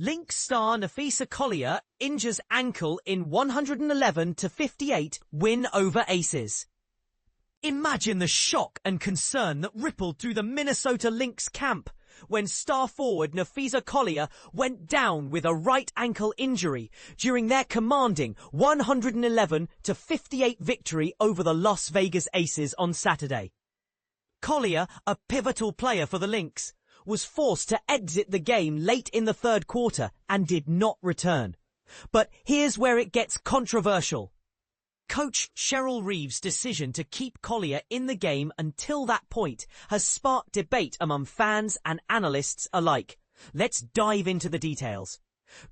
Lynx star Napheesa Collier injures ankle in 111-58 win over Aces. Imagine the shock and concern that rippled through the Minnesota Lynx camp when star forward Napheesa Collier went down with a right ankle injury during their commanding 111-58 victory over the Las Vegas Aces on Saturday. Collier, a pivotal player for the Lynx, was forced to exit the game late in the third quarter and did not return. But here's where it gets controversial. Coach Cheryl Reeves' decision to keep Collier in the game until that point has sparked debate among fans and analysts alike. Let's dive into the details.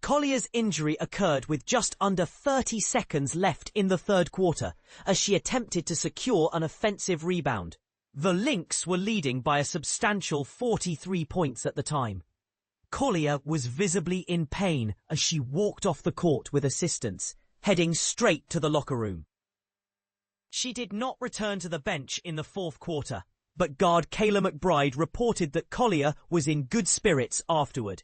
Collier's injury occurred with just under 30 seconds left in the third quarter as she attempted to secure an offensive rebound. The Lynx were leading by a substantial 43 points at the time. Collier was visibly in pain as she walked off the court with assistants, heading straight to the locker room. She did not return to the bench in the fourth quarter, but guard Kayla McBride reported that Collier was in good spirits afterward.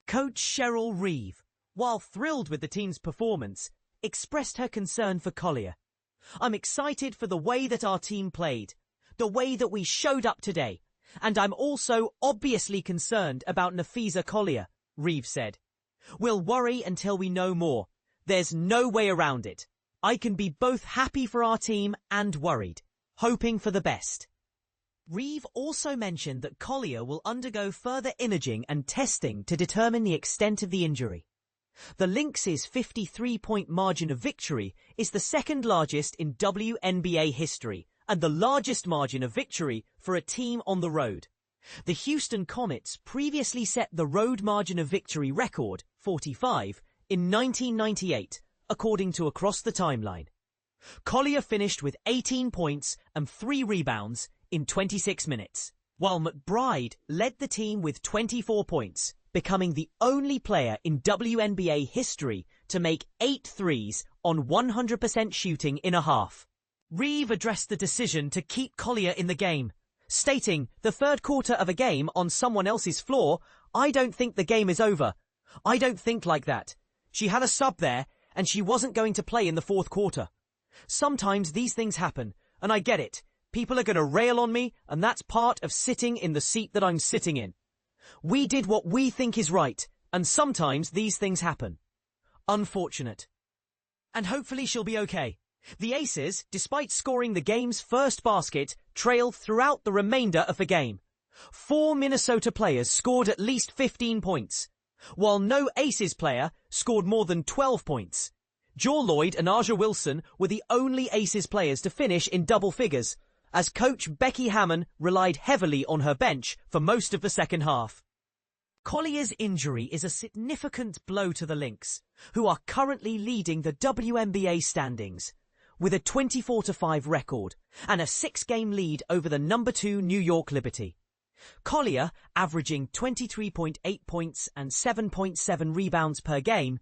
Coach Cheryl Reeve, while thrilled with the team's performance, expressed her concern for Collier. "I'm excited for the way that our team played, the way that we showed up today, and I'm also obviously concerned about Napheesa Collier," Reeve said. "We'll worry until we know more. There's no way around it. I can be both happy for our team and worried, hoping for the best." Reeve also mentioned that Collier will undergo further imaging and testing to determine the extent of the injury. The Lynx's 53-point margin of victory is the second largest in WNBA history and the largest margin of victory for a team on the road. The Houston Comets previously set the road margin of victory record, 45, in 1998, according to Across the Timeline. Collier finished with 18 points and 3 rebounds in 26 minutes, while McBride led the team with 24 points, becoming the only player in WNBA history to make 8 threes on 100% shooting in a half. Reeve addressed the decision to keep Collier in the game, stating, "The third quarter of a game on someone else's floor, I don't think the game is over. I don't think like that. She had a sub there, and she wasn't going to play in the fourth quarter. Sometimes these things happen, and I get it. People are going to rail on me, and that's part of sitting in the seat that I'm sitting in. We did what we think is right, and sometimes these things happen. Unfortunate. And hopefully she'll be okay." The Aces, despite scoring the game's first basket, trailed throughout the remainder of the game. 4 Minnesota players scored at least 15 points, while no Aces player scored more than 12 points. Jor Lloyd and Aja Wilson were the only Aces players to finish in double figures, as coach Becky Hammon relied heavily on her bench for most of the second half. Collier's injury is a significant blow to the Lynx, who are currently leading the WNBA standings, with a 24-5 record and a 6-game lead over the number 2 New York Liberty. Collier, averaging 23.8 points and 7.7 rebounds per game,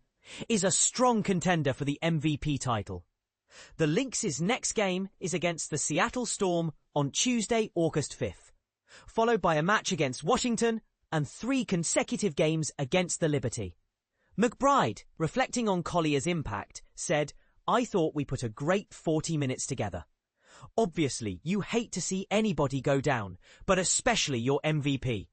is a strong contender for the MVP title. The Lynx's next game is against the Seattle Storm on Tuesday, August 5th, followed by a match against Washington and 3 consecutive games against the Liberty. McBride, reflecting on Collier's impact, said, "I thought we put a great 40 minutes together. Obviously, you hate to see anybody go down, but especially your MVP.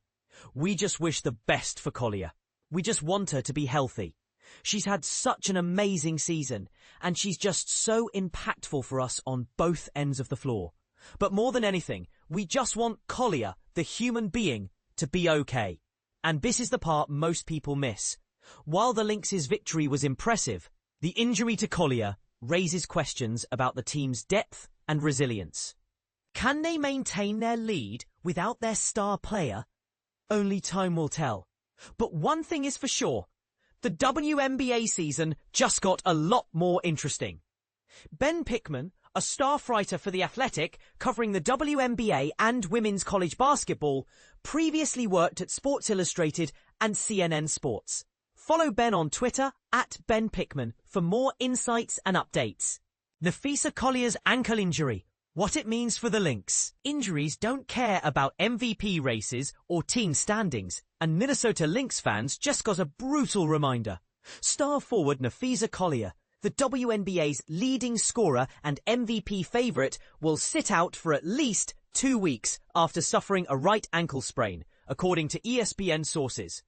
We just wish the best for Collier. We just want her to be healthy. She's had such an amazing season, and she's just so impactful for us on both ends of the floor. But more than anything, we just want Collier, the human being, to be okay." And this is the part most people miss. While the Lynx's victory was impressive, the injury to Collier raises questions about the team's depth and resilience. Can they maintain their lead without their star player? Only time will tell. But one thing is for sure, the WNBA season just got a lot more interesting. Ben Pickman, a staff writer for The Athletic covering the WNBA and women's college basketball, previously worked at Sports Illustrated and CNN Sports. Follow Ben on Twitter @BenPickman for more insights and updates. Napheesa Collier's ankle injury What it means for the Lynx. Injuries don't care about MVP races or team standings, and Minnesota Lynx fans just got a brutal reminder. Star forward Napheesa Collier, the WNBA's leading scorer and MVP favourite, will sit out for at least 2 weeks after suffering a right ankle sprain, according to ESPN sources.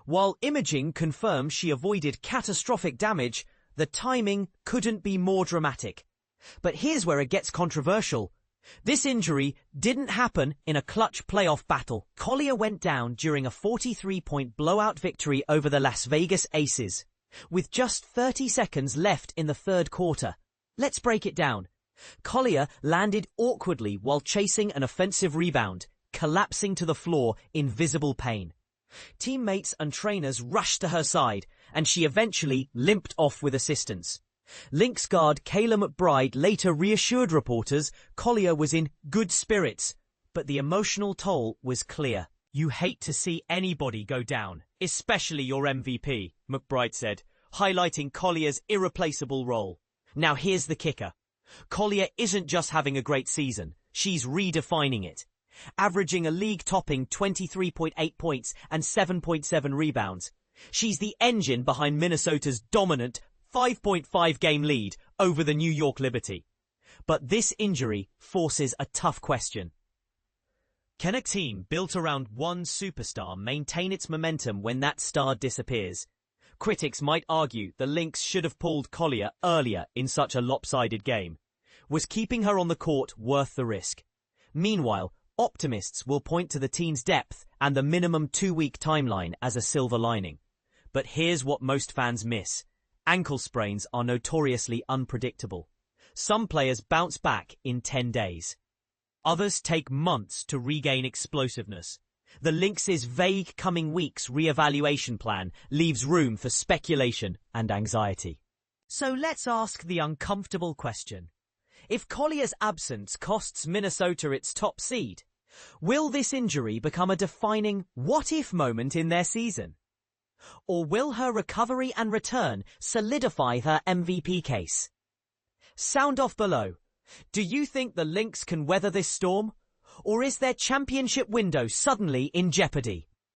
While imaging confirms she avoided catastrophic damage, the timing couldn't be more dramatic. But here's where it gets controversial. This injury didn't happen in a clutch playoff battle. Collier went down during a 43-point blowout victory over the Las Vegas Aces, with just 30 seconds left in the third quarter. Let's break it down. Collier landed awkwardly while chasing an offensive rebound, collapsing to the floor in visible pain. Teammates and trainers rushed to her side, and she eventually limped off with assistance. Lynx guard Kayla McBride later reassured reporters Collier was in good spirits, but the emotional toll was clear. "You hate to see anybody go down, especially your MVP," McBride said, highlighting Collier's irreplaceable role. Now here's the kicker. Collier isn't just having a great season, she's redefining it. Averaging a league-topping 23.8 points and 7.7 rebounds. She's the engine behind Minnesota's dominant 5.5-game lead over the New York Liberty. But this injury forces a tough question. Can a team built around one superstar maintain its momentum when that star disappears? Critics might argue the Lynx should have pulled Collier earlier in such a lopsided game. Was keeping her on the court worth the risk? Meanwhile, optimists will point to the team's depth and the minimum 2-week timeline as a silver lining. But here's what most fans miss. Ankle sprains are notoriously unpredictable. Some players bounce back in 10 days. Others take months to regain explosiveness. The Lynx's vague coming weeks re-evaluation plan leaves room for speculation and anxiety. So let's ask the uncomfortable question. If Collier's absence costs Minnesota its top seed, will this injury become a defining what-if moment in their season? Or will her recovery and return solidify her MVP case? Sound off below. Do you think the Lynx can weather this storm? Or is their championship window suddenly in jeopardy?